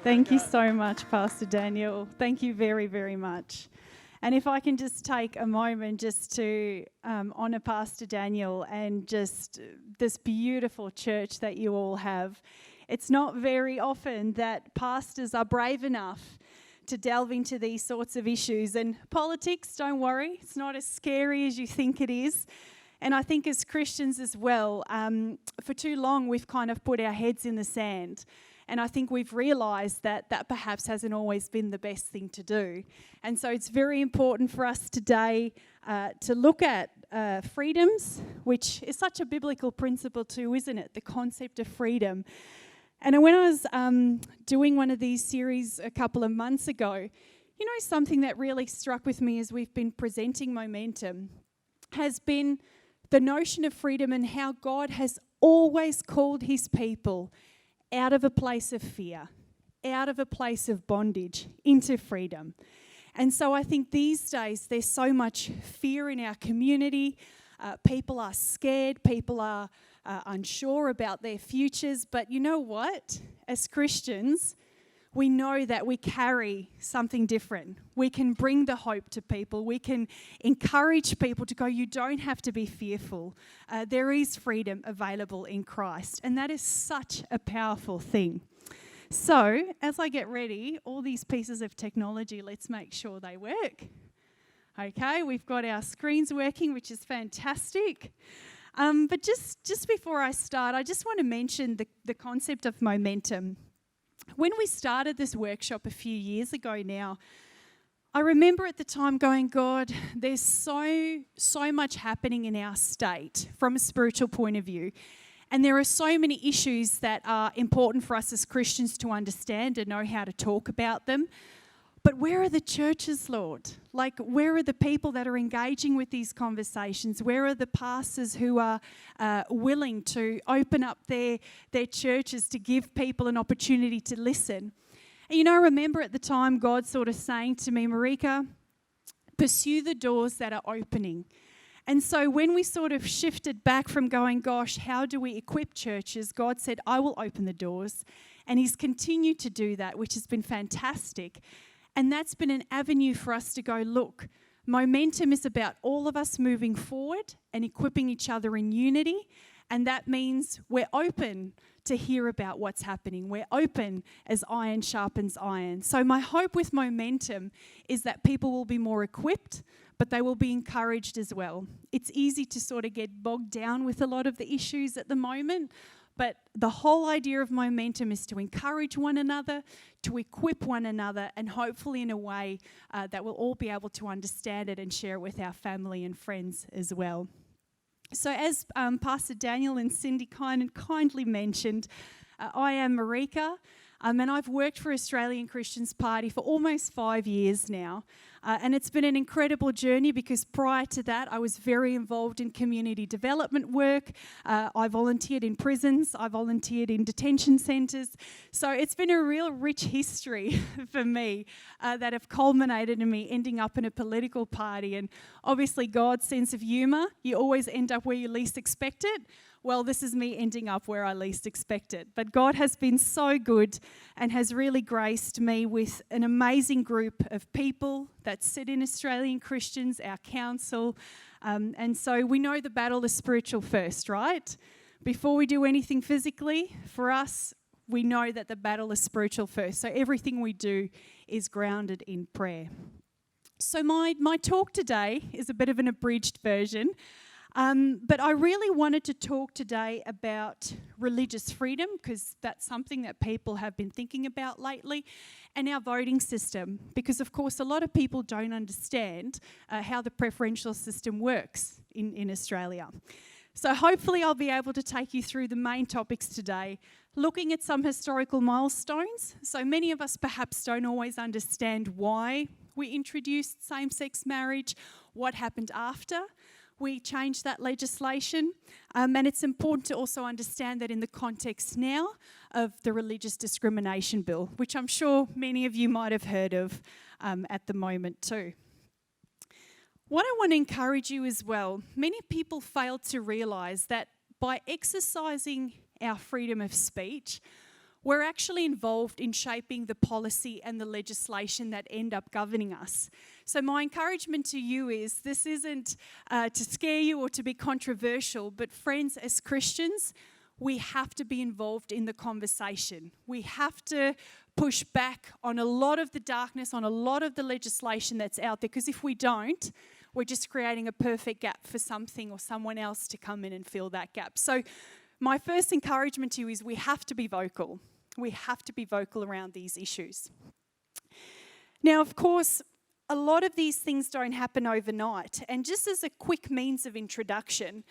Thank you so much, Pastor Daniel. Thank you very, very much. And if I can just take a moment just to honour Pastor Daniel and just this beautiful church that you all have. It's not very often that pastors are brave enough to delve into these sorts of issues. And politics, don't worry, it's not as scary as you think it is. And I think as Christians as well, for too long we've kind of put our heads in the sand. And I think we've realised that that perhaps hasn't always been the best thing to do. And so it's very important for us today to look at freedoms, which is such a biblical principle too, isn't it? The concept of freedom. And when I was doing one of these series a couple of months ago, you know, something that really struck with me as we've been presenting momentum has been the notion of freedom and how God has always called his people out of a place of fear, out of a place of bondage, into freedom. And so I think these days there's so much fear in our community. People are scared, people are unsure about their futures. But you know what? As Christians, we know that we carry something different. We can bring the hope to people. We can encourage people to go, you don't have to be fearful. There is freedom available in Christ. And that is such a powerful thing. So, as I get ready, all these pieces of technology, let's make sure they work. Okay, we've got our screens working, which is fantastic. But just before I start, I just want to mention the concept of momentum. When we started this workshop a few years ago now, I remember at the time going, God, there's so much happening in our state from a spiritual point of view. And there are so many issues that are important for us as Christians to understand and know how to talk about them. But where are the churches, Lord? Like, where are the people that are engaging with these conversations? Where are the pastors who are willing to open up their churches to give people an opportunity to listen? And you know, I remember at the time God sort of saying to me, Maryka, pursue the doors that are opening. And so when we sort of shifted back from going, gosh, how do we equip churches? God said, I will open the doors. And he's continued to do that, which has been fantastic. And that's been an avenue for us to go, look, momentum is about all of us moving forward and equipping each other in unity. And that means we're open to hear about what's happening. We're open as iron sharpens iron. So my hope with momentum is that people will be more equipped, but they will be encouraged as well. It's easy to sort of get bogged down with a lot of the issues at the moment. But the whole idea of momentum is to encourage one another, to equip one another, and hopefully in a way that we'll all be able to understand it and share it with our family and friends as well. So as Pastor Daniel and Cindy kindly mentioned, I am Maryka, and I've worked for Australian Christians Party for almost 5 years now. And it's been an incredible journey because prior to that, I was very involved in community development work. I volunteered in prisons. I volunteered in detention centres. So it's been a real rich history for me that have culminated in me ending up in a political party. And obviously God's sense of humour, you always end up where you least expect it. Well, this is me ending up where I least expect it. But God has been so good and has really graced me with an amazing group of people that sit in Australian Christians, our council. And so we know the battle is spiritual first, right? Before we do anything physically, for us, we know that the battle is spiritual first. So everything we do is grounded in prayer. So my talk today is a bit of an abridged version. But I really wanted to talk today about religious freedom because that's something that people have been thinking about lately, and our voting system because, of course, a lot of people don't understand how the preferential system works in Australia. So hopefully I'll be able to take you through the main topics today, looking at some historical milestones. So many of us perhaps don't always understand why we introduced same-sex marriage, what happened after we changed that legislation, and it's important to also understand that in the context now of the Religious Discrimination Bill, which I'm sure many of you might have heard of at the moment too. What I want to encourage you as well, many people fail to realise that by exercising our freedom of speech, we're actually involved in shaping the policy and the legislation that end up governing us. So my encouragement to you is, this isn't to scare you or to be controversial, but friends, as Christians, we have to be involved in the conversation. We have to push back on a lot of the darkness, on a lot of the legislation that's out there, because if we don't, we're just creating a perfect gap for something or someone else to come in and fill that gap. So my first encouragement to you is we have to be vocal. We have to be vocal around these issues. Now, of course, a lot of these things don't happen overnight. And just as a quick means of introduction,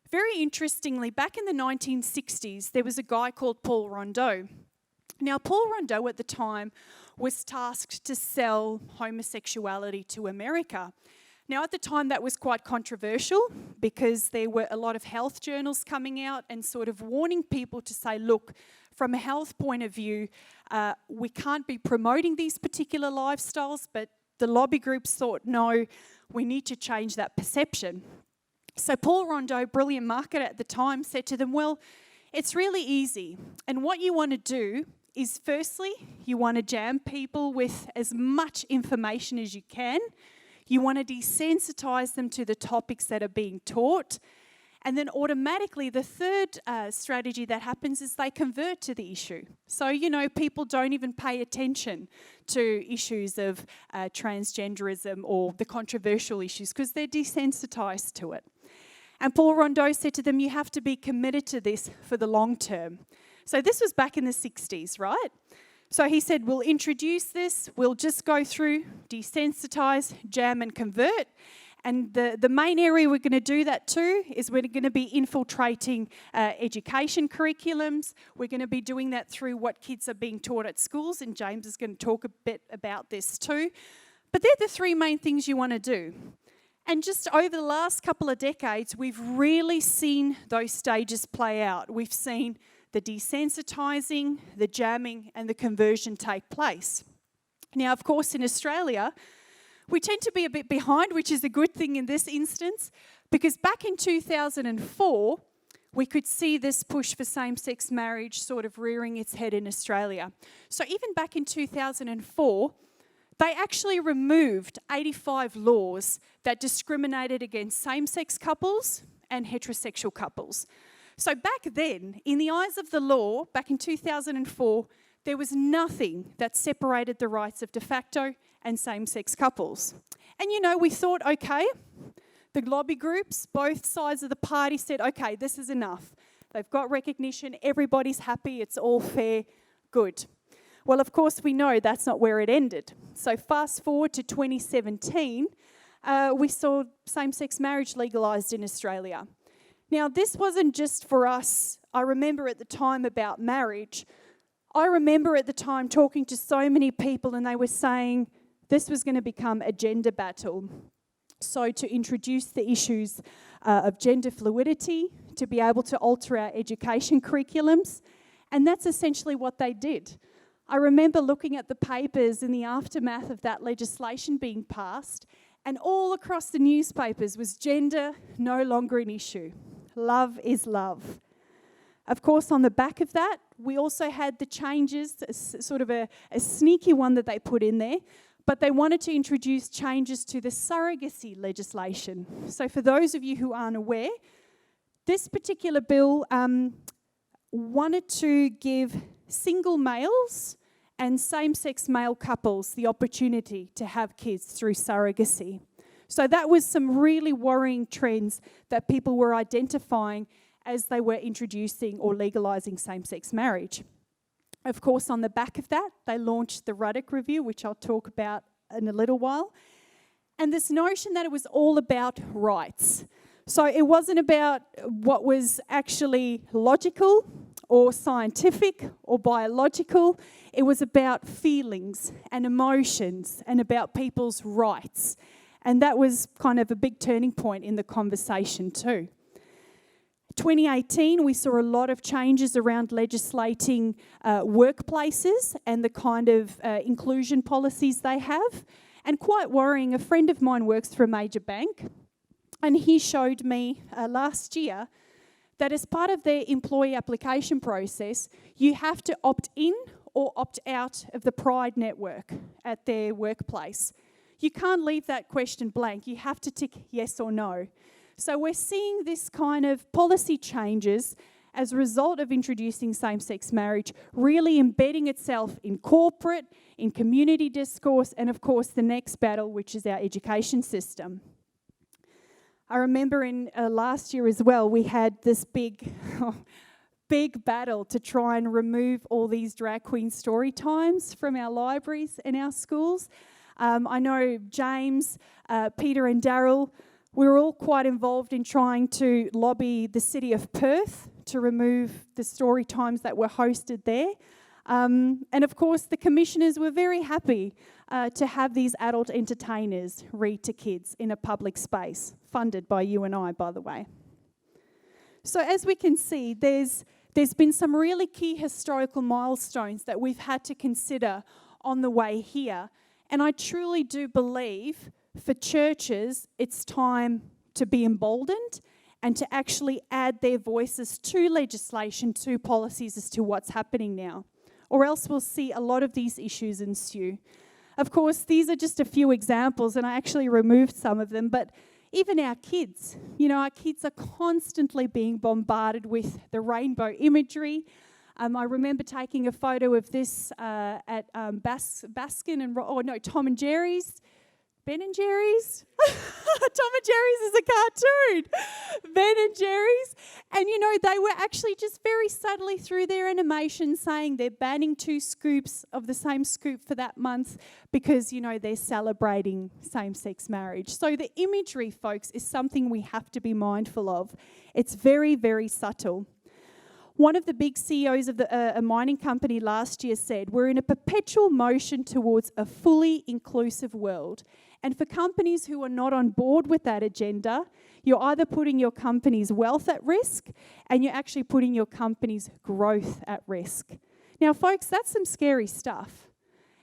very interestingly, back in the 1960s, there was a guy called Paul Rondeau. Now, Paul Rondeau at the time was tasked to sell homosexuality to America. Now, at the time, that was quite controversial because there were a lot of health journals coming out and sort of warning people to say, look, from a health point of view, we can't be promoting these particular lifestyles, but the lobby groups thought, no, we need to change that perception. So Paul Rondeau, brilliant marketer at the time, said to them, well, it's really easy. And what you want to do is, firstly, you want to jam people with as much information as you can. You want to desensitize them to the topics that are being taught. And then automatically, the third strategy that happens is they convert to the issue. So, people don't even pay attention to issues of transgenderism or the controversial issues because they're desensitized to it. And Paul Rondeau said to them, you have to be committed to this for the long term. So this was back in the 60s, right? So he said, we'll introduce this, we'll just go through, desensitize, jam and convert. And the main area we're going to do that to is we're going to be infiltrating education curriculums. We're going to be doing that through what kids are being taught at schools, and James is going to talk a bit about this too. But they're the three main things you want to do. And just over the last couple of decades, we've really seen those stages play out. We've seen the desensitizing, the jamming, and the conversion take place. Now, of course, in Australia, we tend to be a bit behind, which is a good thing in this instance, because back in 2004, we could see this push for same-sex marriage sort of rearing its head in Australia. So even back in 2004, they actually removed 85 laws that discriminated against same-sex couples and heterosexual couples. So back then, in the eyes of the law, back in 2004, there was nothing that separated the rights of de facto and same-sex couples. And we thought, okay, the lobby groups, both sides of the party said, okay, this is enough. They've got recognition, everybody's happy, it's all fair, good. Well, of course, we know that's not where it ended. So fast forward to 2017, we saw same-sex marriage legalised in Australia. Now, this wasn't just for us. I remember at the time about marriage, I remember at the time talking to so many people and they were saying this was going to become a gender battle. So to introduce the issues of gender fluidity, to be able to alter our education curriculums, and that's essentially what they did. I remember looking at the papers in the aftermath of that legislation being passed, and all across the newspapers was gender no longer an issue. Love is love. Of course, on the back of that, we also had the changes, sort of a sneaky one that they put in there, but they wanted to introduce changes to the surrogacy legislation. So for those of you who aren't aware, this particular bill wanted to give single males and same-sex male couples the opportunity to have kids through surrogacy. So that was some really worrying trends that people were identifying as they were introducing or legalising same-sex marriage. Of course, on the back of that, they launched the Ruddock Review, which I'll talk about in a little while. And this notion that it was all about rights. So it wasn't about what was actually logical or scientific or biological. It was about feelings and emotions and about people's rights. And that was kind of a big turning point in the conversation too. 2018, we saw a lot of changes around legislating workplaces and the kind of inclusion policies they have. And quite worrying, a friend of mine works for a major bank, and he showed me last year that as part of their employee application process, you have to opt in or opt out of the Pride network at their workplace. You can't leave that question blank. You have to tick yes or no. So we're seeing this kind of policy changes as a result of introducing same-sex marriage really embedding itself in corporate, in community discourse, and of course the next battle, which is our education system. I remember in last year as well, we had this big battle to try and remove all these drag queen story times from our libraries and our schools. I know James, Peter and Daryl, we were all quite involved in trying to lobby the city of Perth to remove the story times that were hosted there. And of course, the commissioners were very happy to have these adult entertainers read to kids in a public space, funded by you and I, by the way. So as we can see, there's been some really key historical milestones that we've had to consider on the way here. And I truly do believe for churches, it's time to be emboldened and to actually add their voices to legislation, to policies as to what's happening now. Or else we'll see a lot of these issues ensue. Of course, these are just a few examples, and I actually removed some of them, but even our kids, our kids are constantly being bombarded with the rainbow imagery. I remember taking a photo of this at Baskin and Tom and Jerry's. Ben and Jerry's? Tom and Jerry's is a cartoon. Ben and Jerry's. And, they were actually just very subtly through their animation saying they're banning 2 scoops of the same scoop for that month because, they're celebrating same-sex marriage. So the imagery, folks, is something we have to be mindful of. It's very, very subtle. One of the big CEOs of a mining company last year said, "We're in a perpetual motion towards a fully inclusive world." And for companies who are not on board with that agenda, you're either putting your company's wealth at risk and you're actually putting your company's growth at risk. Now, folks, that's some scary stuff.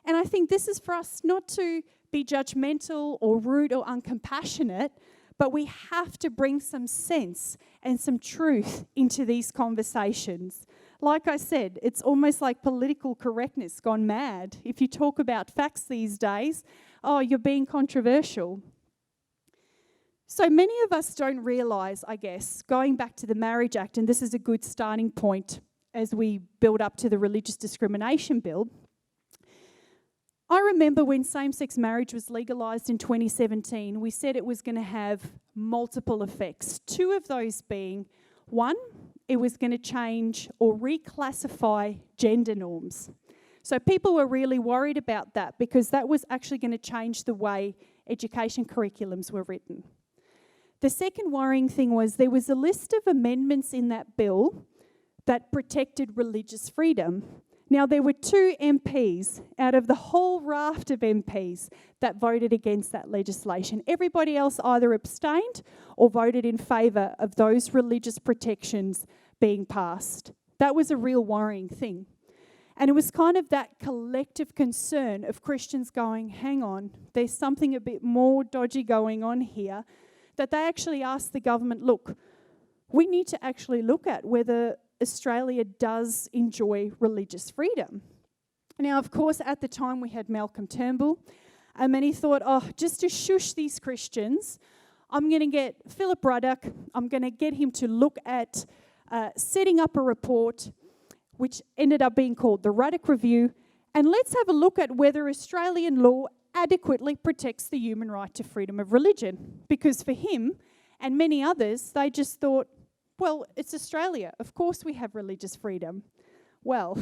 And I think this is for us not to be judgmental or rude or uncompassionate, but we have to bring some sense and some truth into these conversations. Like I said, it's almost like political correctness gone mad. If you talk about facts these days, you're being controversial. So many of us don't realise, I guess, going back to the Marriage Act, and this is a good starting point as we build up to the Religious Discrimination Bill. I remember when same-sex marriage was legalised in 2017, we said it was going to have multiple effects. 2 of those being, 1, it was going to change or reclassify gender norms. So people were really worried about that because that was actually going to change the way education curriculums were written. The second worrying thing was there was a list of amendments in that bill that protected religious freedom. Now, there were 2 MPs out of the whole raft of MPs that voted against that legislation. Everybody else either abstained or voted in favour of those religious protections being passed. That was a real worrying thing. And it was kind of that collective concern of Christians going, hang on, there's something a bit more dodgy going on here, that they actually asked the government, look, we need to actually look at whether Australia does enjoy religious freedom. Now, of course, at the time we had Malcolm Turnbull, and he thought, just to shush these Christians, I'm going to get Philip Ruddock, I'm going to get him to look at setting up a report which ended up being called the Ruddock Review, and let's have a look at whether Australian law adequately protects the human right to freedom of religion. Because for him and many others, they just thought, well, it's Australia. Of course we have religious freedom. Well,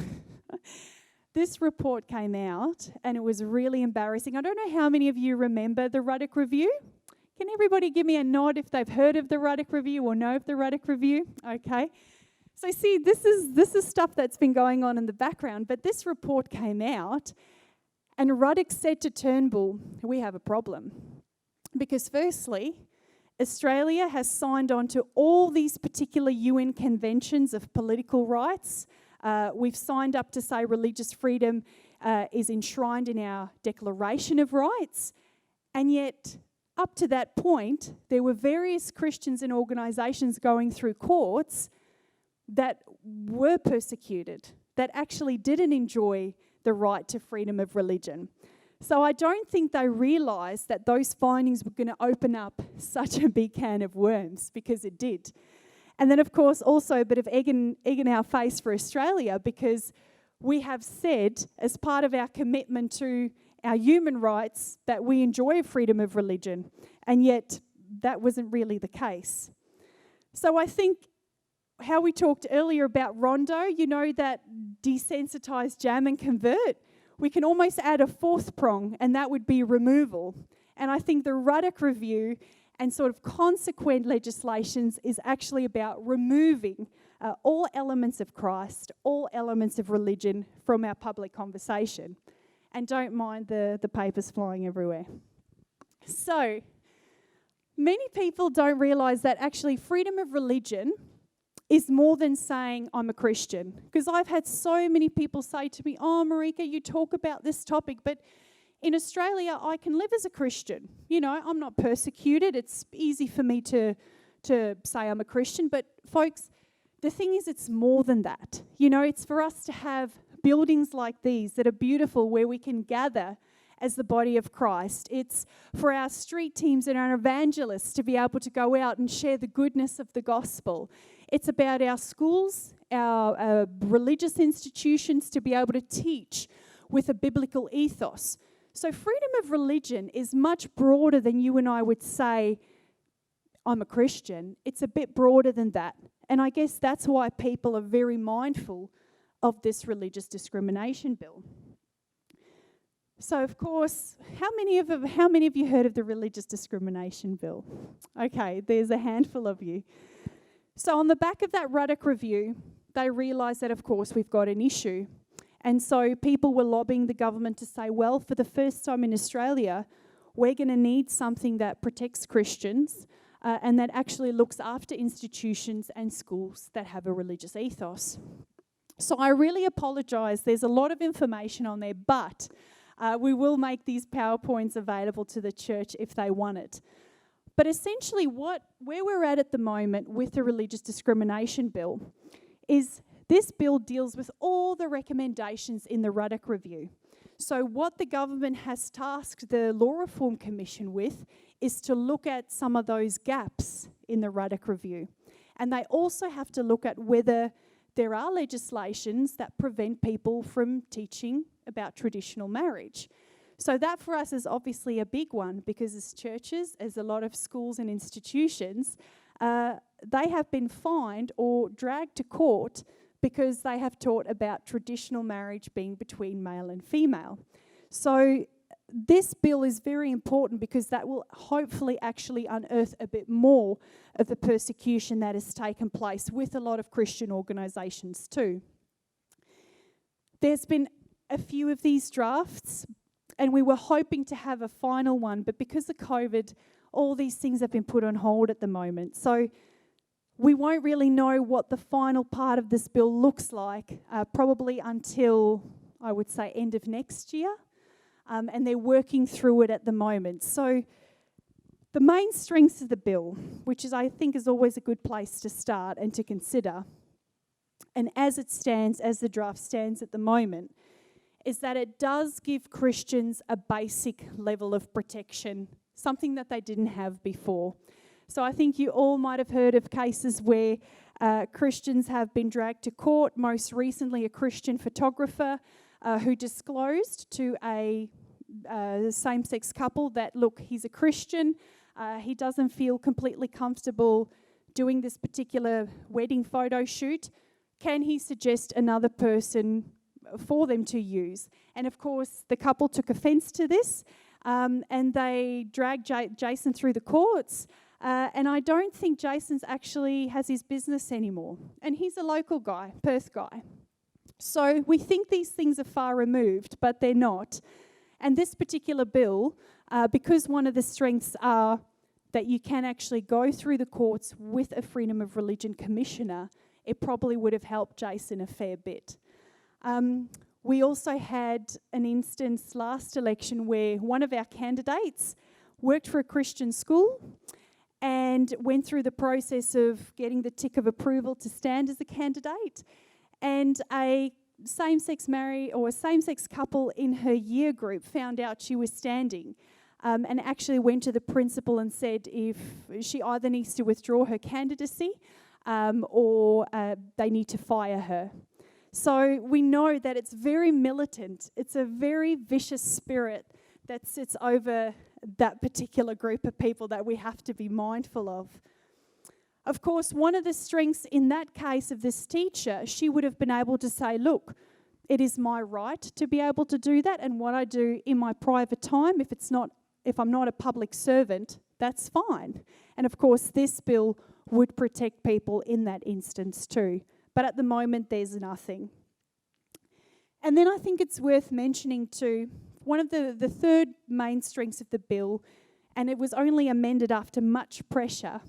this report came out and it was really embarrassing. I don't know how many of you remember the Ruddock Review. Can everybody give me a nod if they've heard of the Ruddock Review or know of the Ruddock Review? Okay. So see, this is stuff that's been going on in the background, but this report came out and Ruddock said to Turnbull, we have a problem. Because firstly, Australia has signed on to all these particular UN conventions of political rights. We've signed up to say religious freedom is enshrined in our Declaration of Rights. And yet, up to that point, there were various Christians and organisations going through courts that were persecuted, that actually didn't enjoy the right to freedom of religion. So I don't think they realised that those findings were going to open up such a big can of worms, because it did. And then, of course, also a bit of egg in our face for Australia, because we have said, as part of our commitment to our human rights, that we enjoy freedom of religion, and yet that wasn't really the case. So I think how we talked earlier about Rondo, you know, that desensitise, jam and convert, we can almost add a fourth prong, and that would be removal. And I think the Ruddock Review and sort of consequent legislations is actually about removing all elements of Christ, all elements of religion from our public conversation. And don't mind the papers flying everywhere. So, many people don't realise that actually freedom of religion is more than saying I'm a Christian. Because I've had so many people say to me, oh, Maryka, you talk about this topic, but in Australia, I can live as a Christian. You know, I'm not persecuted. It's easy for me to say I'm a Christian. But folks, the thing is, it's more than that. You know, it's for us to have buildings like these that are beautiful, where we can gather as the body of Christ. It's for our street teams and our evangelists to be able to go out and share the goodness of the gospel. It's about our schools, our religious institutions to be able to teach with a biblical ethos. So freedom of religion is much broader than you and I would say, I'm a Christian. It's a bit broader than that. And I guess that's why people are very mindful of this religious discrimination bill. So, of course, how many of you heard of the religious discrimination bill? Okay, there's a handful of you. So on the back of that Ruddock Review, they realised that, of course, we've got an issue. And so people were lobbying the government to say, well, for the first time in Australia, we're going to need something that protects Christians and that actually looks after institutions and schools that have a religious ethos. So I really apologise. There's a lot of information on there, but we will make these PowerPoints available to the church if they want it. But essentially where we're at the moment with the religious discrimination bill is this bill deals with all the recommendations in the Ruddock Review. So what the government has tasked the Law Reform Commission with is to look at some of those gaps in the Ruddock Review. And they also have to look at whether there are legislations that prevent people from teaching about traditional marriage. So that for us is obviously a big one, because as churches, as a lot of schools and institutions, they have been fined or dragged to court because they have taught about traditional marriage being between male and female. So this bill is very important because that will hopefully actually unearth a bit more of the persecution that has taken place with a lot of Christian organisations too. There's been a few of these drafts, and we were hoping to have a final one, but because of COVID, all these things have been put on hold at the moment. So we won't really know what the final part of this bill looks like, probably until, I would say, end of next year. And they're working through it at the moment. So the main strengths of the bill, which is, I think, is always a good place to start and to consider, and as it stands, as the draft stands at the moment, is that it does give Christians a basic level of protection, something that they didn't have before. So I think you all might have heard of cases where Christians have been dragged to court. Most recently, a Christian photographer who disclosed to a same-sex couple that, look, he's a Christian, he doesn't feel completely comfortable doing this particular wedding photo shoot. Can he suggest another person for them to use? And of course, the couple took offence to this, and they dragged Jason through the courts. And I don't think Jason's actually has his business anymore. And he's a local guy, Perth guy. So we think these things are far removed, but they're not. And this particular bill, because one of the strengths are that you can actually go through the courts with a Freedom of Religion Commissioner, it probably would have helped Jason a fair bit. We also had an instance last election where one of our candidates worked for a Christian school, and went through the process of getting the tick of approval to stand as a candidate. And a same-sex couple in her year group found out she was standing, and actually went to the principal and said if she either needs to withdraw her candidacy or they need to fire her. So we know that it's very militant. It's a very vicious spirit that sits over that particular group of people that we have to be mindful of. Of course, one of the strengths in that case of this teacher, she would have been able to say, look, it is my right to be able to do that, and what I do in my private time, if I'm not a public servant, that's fine. And of course, this bill would protect people in that instance too. But at the moment, there's nothing. And then I think it's worth mentioning too, one of the third main strengths of the bill, and it was only amended after much pressure,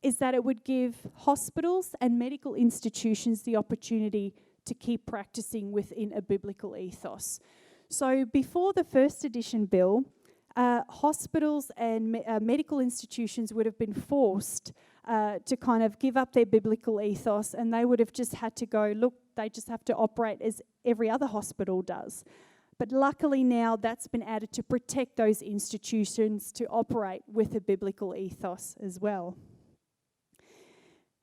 is that it would give hospitals and medical institutions the opportunity to keep practicing within a biblical ethos. So before the first edition bill, hospitals and medical institutions would have been forced to kind of give up their biblical ethos, and they would have just had to go, look, they just have to operate as every other hospital does. But luckily now that's been added to protect those institutions to operate with a biblical ethos as well.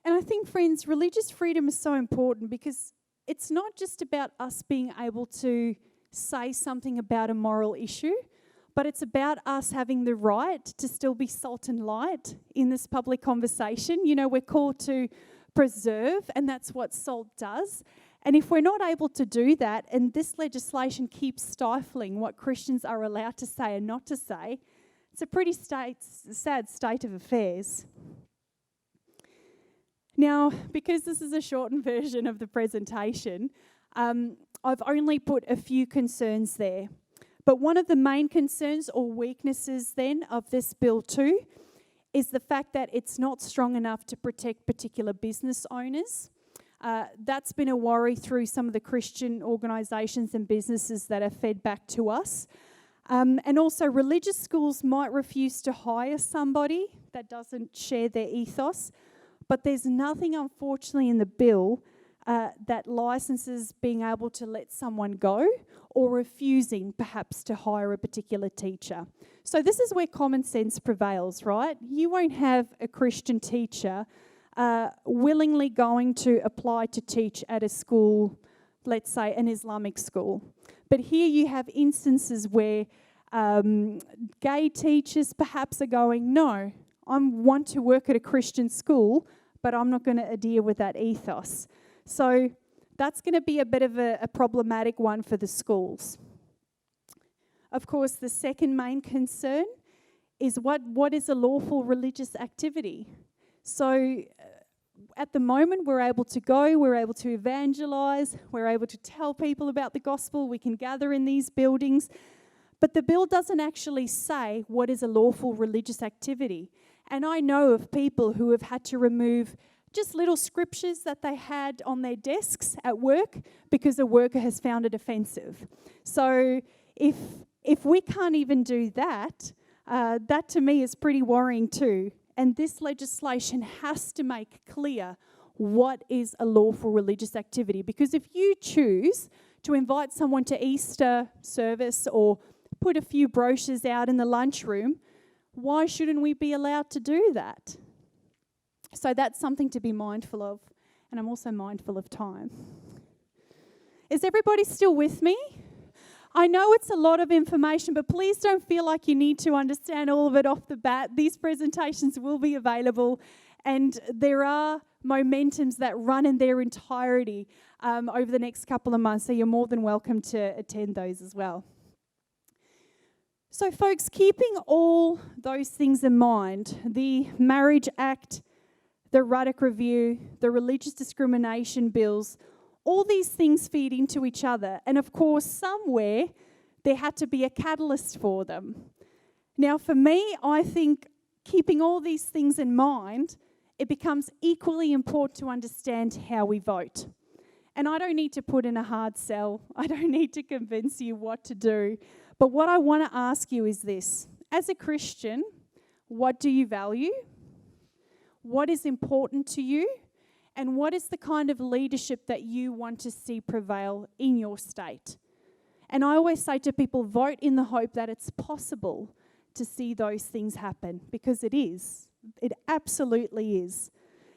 And I think, friends, religious freedom is so important because it's not just about us being able to say something about a moral issue, but it's about us having the right to still be salt and light in this public conversation. You know, we're called to preserve, and that's what salt does. And if we're not able to do that, and this legislation keeps stifling what Christians are allowed to say and not to say, it's a pretty sad state of affairs. Now, because this is a shortened version of the presentation, I've only put a few concerns there. But one of the main concerns or weaknesses then of this bill too is the fact that it's not strong enough to protect particular business owners. That's been a worry through some of the Christian organisations and businesses that have fed back to us. And also religious schools might refuse to hire somebody that doesn't share their ethos, but there's nothing, unfortunately, in the bill that licenses being able to let someone go or refusing perhaps to hire a particular teacher. So this is where common sense prevails, right? You won't have a Christian teacher willingly going to apply to teach at a school, let's say an Islamic school. But here you have instances where gay teachers perhaps are going, no, I want to work at a Christian school, but I'm not going to adhere with that ethos. So that's going to be a bit of a problematic one for the schools. Of course, the second main concern is what is a lawful religious activity? So at the moment, we're able to go, we're able to evangelize, we're able to tell people about the gospel, we can gather in these buildings, but the bill doesn't actually say what is a lawful religious activity. And I know of people who have had to remove just little scriptures that they had on their desks at work because a worker has found it offensive. So if we can't even do that, that to me is pretty worrying too. And this legislation has to make clear what is a lawful religious activity. Because if you choose to invite someone to Easter service or put a few brochures out in the lunchroom, why shouldn't we be allowed to do that? So that's something to be mindful of. And I'm also mindful of time. Is everybody still with me? I know it's a lot of information, but please don't feel like you need to understand all of it off the bat. These presentations will be available, and there are momentums that run in their entirety over the next couple of months, so you're more than welcome to attend those as well. So folks, keeping all those things in mind, the Marriage Act, the Ruddock Review, the religious discrimination bills, all these things feed into each other. And of course, somewhere there had to be a catalyst for them. Now, for me, I think keeping all these things in mind, it becomes equally important to understand how we vote. And I don't need to put in a hard sell. I don't need to convince you what to do. But what I want to ask you is this. As a Christian, what do you value? what is important to you, and what is the kind of leadership that you want to see prevail in your state. And I always say to people, vote in the hope that it's possible to see those things happen, because it is. It absolutely is.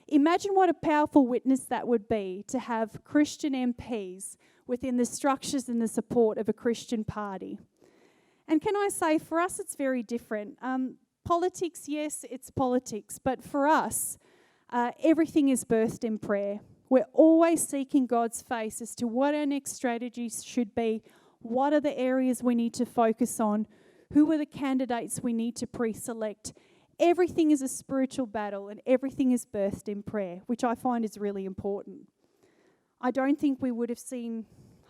Imagine what a powerful witness that would be to have Christian MPs within the structures and the support of a Christian party. And can I say, for us, it's very different. Politics, yes, it's politics, but for us, everything is birthed in prayer. We're always seeking God's face as to what our next strategies should be, what are the areas we need to focus on, who are the candidates we need to pre-select. Everything is a spiritual battle and everything is birthed in prayer, which I find is really important. I don't think we would have seen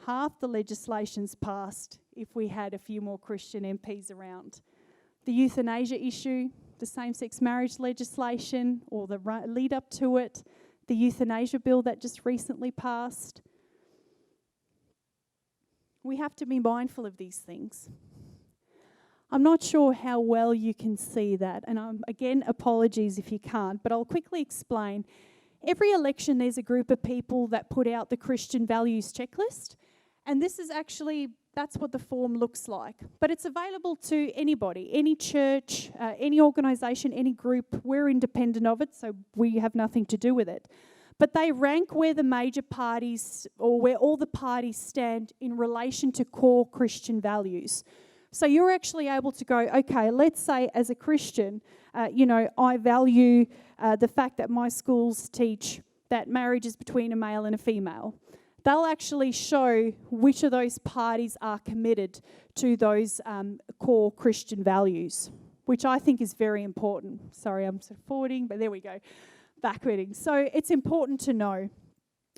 half the legislations passed if we had a few more Christian MPs around. The euthanasia issue, the same-sex marriage legislation, or the lead up to it, the euthanasia bill that just recently passed. We have to be mindful of these things. I'm not sure how well you can see that, and again, apologies if you can't, but I'll quickly explain. Every election there's a group of people that put out the Christian values checklist, and this is actually, that's what the form looks like. But it's available to anybody, any church, any organisation, any group. We're independent of it, so we have nothing to do with it. But they rank where the major parties, or where all the parties stand in relation to core Christian values. So you're actually able to go, okay, let's say as a Christian, I value the fact that my schools teach that marriage is between a male and a female. They'll actually show which of those parties are committed to those core Christian values, which I think is very important. Sorry, I'm sort of forwarding, but there we go, backwarding. So it's important to know.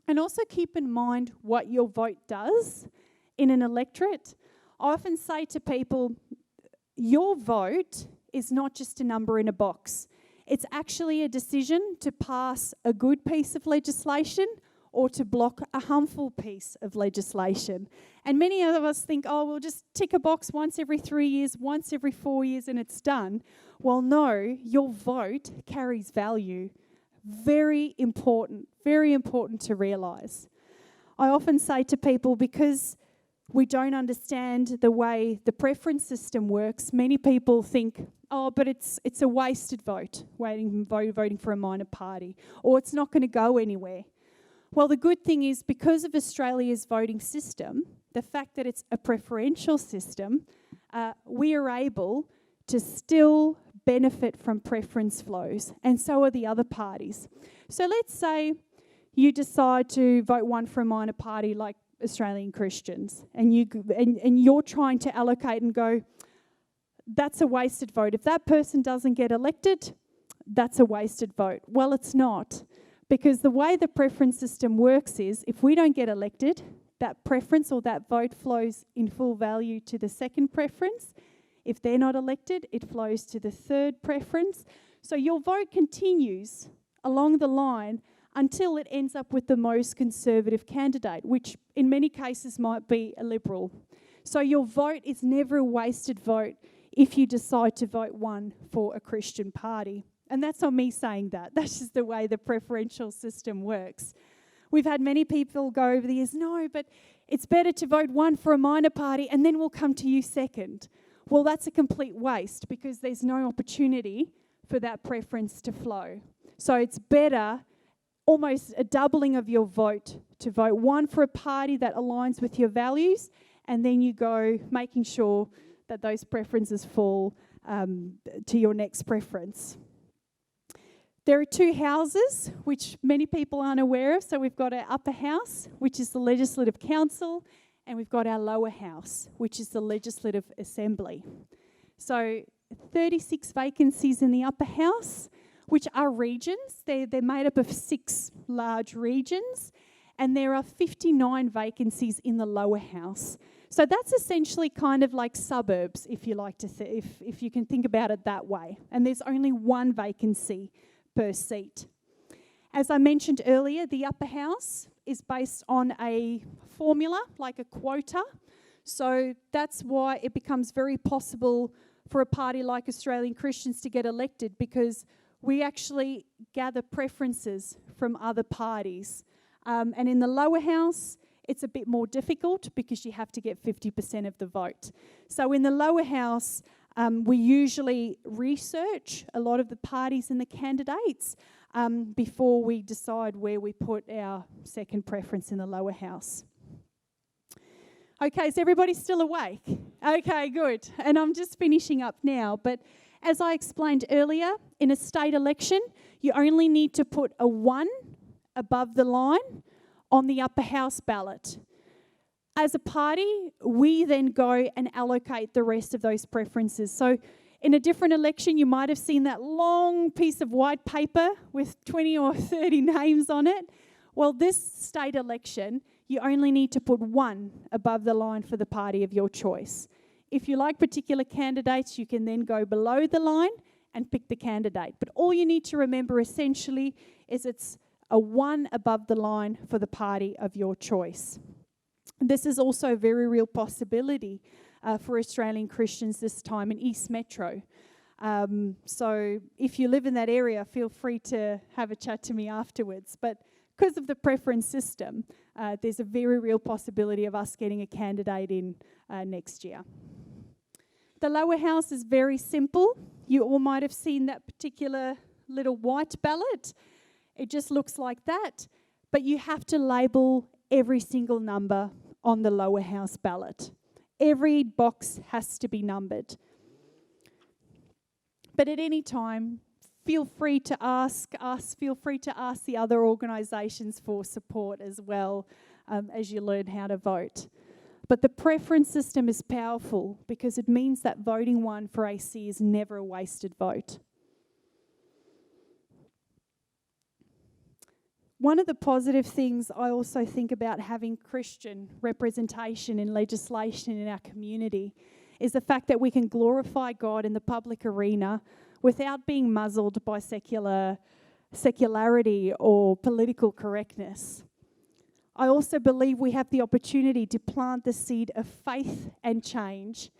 And also keep in mind what your vote does in an electorate. I often say to people, your vote is not just a number in a box. It's actually a decision to pass a good piece of legislation or to block a harmful piece of legislation. And many of us think, oh, we'll just tick a box once every 3 years, once every 4 years, and it's done. Well, no, your vote carries value. Very important to realise. I often say to people, because we don't understand the way the preference system works, many people think, oh, but it's a wasted vote, voting for a minor party, or it's not going to go anywhere. Well, the good thing is, because of Australia's voting system, the fact that it's a preferential system, we are able to still benefit from preference flows, and so are the other parties. So let's say you decide to vote one for a minor party like Australian Christians, and you're trying to allocate and go, that's a wasted vote. If that person doesn't get elected, that's a wasted vote. Well, it's not, because the way the preference system works is, if we don't get elected, that preference or that vote flows in full value to the second preference. If they're not elected, it flows to the third preference. So your vote continues along the line until it ends up with the most conservative candidate, which in many cases might be a Liberal. So your vote is never a wasted vote if you decide to vote one for a Christian party. And that's not me saying that. That's just the way the preferential system works. We've had many people go over the years, no, but it's better to vote one for a minor party and then we'll come to you second. Well, that's a complete waste, because there's no opportunity for that preference to flow. So it's better, almost a doubling of your vote, to vote one for a party that aligns with your values, and then you go making sure that those preferences fall to your next preference. There are two houses, which many people aren't aware of. So we've got our upper house, which is the Legislative Council, and we've got our lower house, which is the Legislative Assembly. So 36 vacancies in the upper house, which are regions. They're made up of 6 large regions, and there are 59 vacancies in the lower house. So that's essentially kind of like suburbs, if you like to if you can think about it that way. And there's only 1 vacancy per seat. As I mentioned earlier, the upper house is based on a formula, like a quota. So that's why it becomes very possible for a party like Australian Christians to get elected, because we actually gather preferences from other parties. And in the lower house, it's a bit more difficult because you have to get 50% of the vote. So in the lower house, we usually research a lot of the parties and the candidates before we decide where we put our second preference in the lower house. Okay, is everybody still awake? Okay, good. And I'm just finishing up now. But as I explained earlier, in a state election, you only need to put a 1 above the line on the upper house ballot. As a party, we then go and allocate the rest of those preferences. So in a different election, you might have seen that long piece of white paper with 20 or 30 names on it. Well, this state election, you only need to put 1 above the line for the party of your choice. If you like particular candidates, you can then go below the line and pick the candidate. But all you need to remember essentially is it's a 1 above the line for the party of your choice. This is also a very real possibility for Australian Christians this time in East Metro. So if you live in that area, feel free to have a chat to me afterwards. But because of the preference system, there's a very real possibility of us getting a candidate in next year. The lower house is very simple. You all might have seen that particular little white ballot. It just looks like that. But you have to label every single number on the lower house ballot. Every box has to be numbered. But at any time, feel free to ask us, feel free to ask the other organisations for support as well as you learn how to vote. But the preference system is powerful because it means that voting one for AC is never a wasted vote. One of the positive things I also think about having Christian representation in legislation in our community is the fact that we can glorify God in the public arena without being muzzled by secularity or political correctness. I also believe we have the opportunity to plant the seed of faith and change.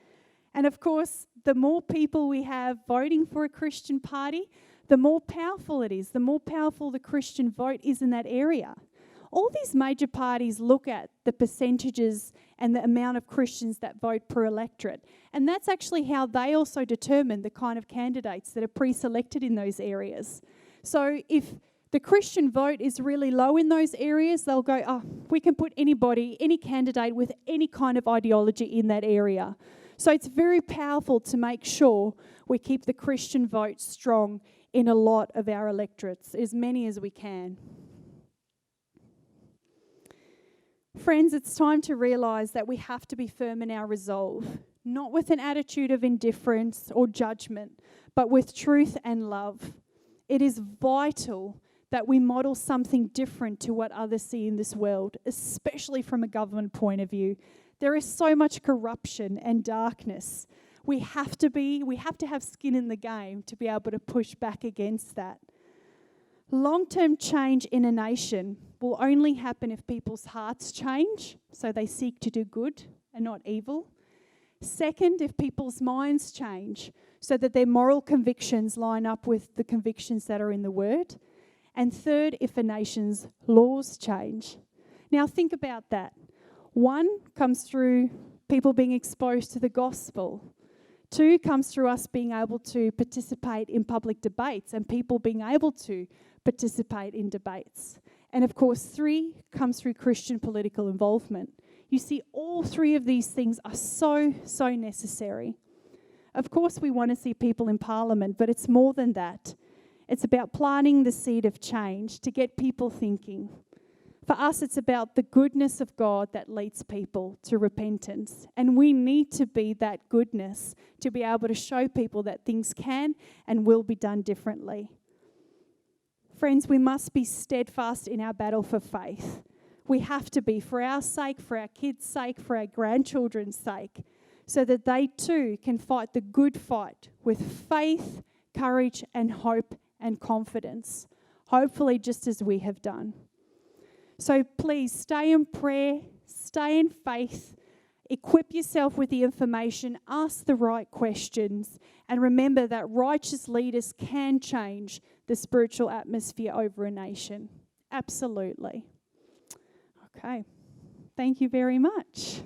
And of course, the more people we have voting for a Christian party, the more powerful it is, the more powerful the Christian vote is in that area. All these major parties look at the percentages and the amount of Christians that vote per electorate. And that's actually how they also determine the kind of candidates that are pre-selected in those areas. So if the Christian vote is really low in those areas, they'll go, oh, we can put anybody, any candidate with any kind of ideology in that area. So it's very powerful to make sure we keep the Christian vote strong in a lot of our electorates, as many as we can. Friends, it's time to realise that we have to be firm in our resolve, not with an attitude of indifference or judgment, but with truth and love. It is vital that we model something different to what others see in this world, especially from a government point of view. There is so much corruption and darkness. We have to have skin in the game to be able to push back against that. Long-term change in a nation will only happen if people's hearts change, so they seek to do good and not evil. Second, if people's minds change, so that their moral convictions line up with the convictions that are in the Word. And third, if a nation's laws change. Now think about that. 1 comes through people being exposed to the gospel. 2 comes through us being able to participate in public debates and people being able to participate in debates. And of course, 3 comes through Christian political involvement. You see, all 3 of these things are so necessary. Of course, we want to see people in Parliament, but it's more than that. It's about planting the seed of change to get people thinking. For us, it's about the goodness of God that leads people to repentance. And we need to be that goodness to be able to show people that things can and will be done differently. Friends, we must be steadfast in our battle for faith. We have to be, for our sake, for our kids' sake, for our grandchildren's sake, so that they too can fight the good fight with faith, courage, and hope and confidence, hopefully just as we have done. So please stay in prayer, stay in faith. Equip yourself with the information, ask the right questions, and remember that righteous leaders can change the spiritual atmosphere over a nation. Absolutely. Okay. Thank you very much.